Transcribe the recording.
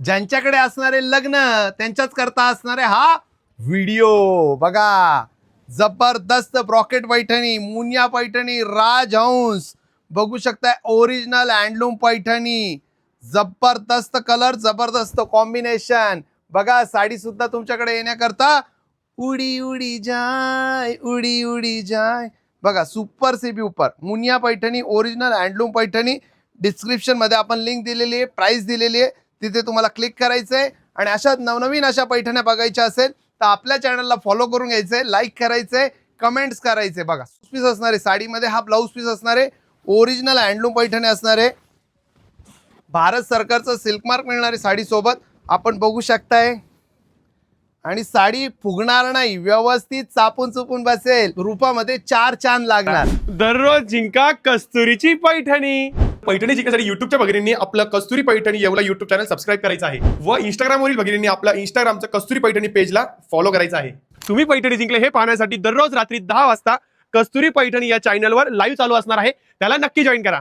ज्यांच्याकडे असणारे लग्न त्यांच्याच करता असणारे हा व्हिडिओ बघा. जबरदस्त ब्रॉकेट पैठणी, मुनिया पैठणी, राजहंस बघू शकताय. ओरिजिनल हँडलूम पैठणी, जबरदस्त कलर, जबरदस्त कॉम्बिनेशन. बघा साडी सुद्धा तुमच्याकडे येण्याकरता उडी उडी जाय, उडी उडी जाय. बघा सुपर सीबी उपर Muniya Paithani, original handloom Paithani. Description मध्ये आपण लिंक दिलेली आहे, प्राइस दिलेली आहे, तिथे तुम्हाला क्लिक करायचंय. आणि अशा नवनवीन अशा पैठण्या बघायच्या असेल तर आपल्या चॅनलला फॉलो करून घ्यायचंय, लाईक करायचंय, कमेंट्स करायचे. बघा पीस असणारे साडीमध्ये, हा ब्लाऊज पीस असणारे, ओरिजिनल हँडलूम पैठणी असणारे, भारत सरकारचं सिल्क मार्क मिळणारी साडी सोबत आपण बघू शकताय. आणि साडी फुगणार नाही, व्यवस्थित चापून चुपून बसेल. रूपामध्ये 4 चांद लागणार. दररोज जिंका कस्तुरीची पैठणी. पैठणी जिंकण्यासाठी युट्यूबच्या भगिनींनी आपलं कस्तुरी पैठणी एवढा युट्यूब चॅनल सबस्क्राईब करायचं आहे व इंस्टाग्रामवरील भगिनींनी आपल्या इंस्टाग्रामचं कस्तुरी पैठणी पेजला फॉलो करायचं आहे. तुम्ही पैठणी जिंकले हे पाहण्यासाठी दररोज रात्री 10 वाजता कस्तुरी पैठणी या चॅनलवर लाईव्ह चालू असणार आहे, त्याला नक्की जॉईन करा.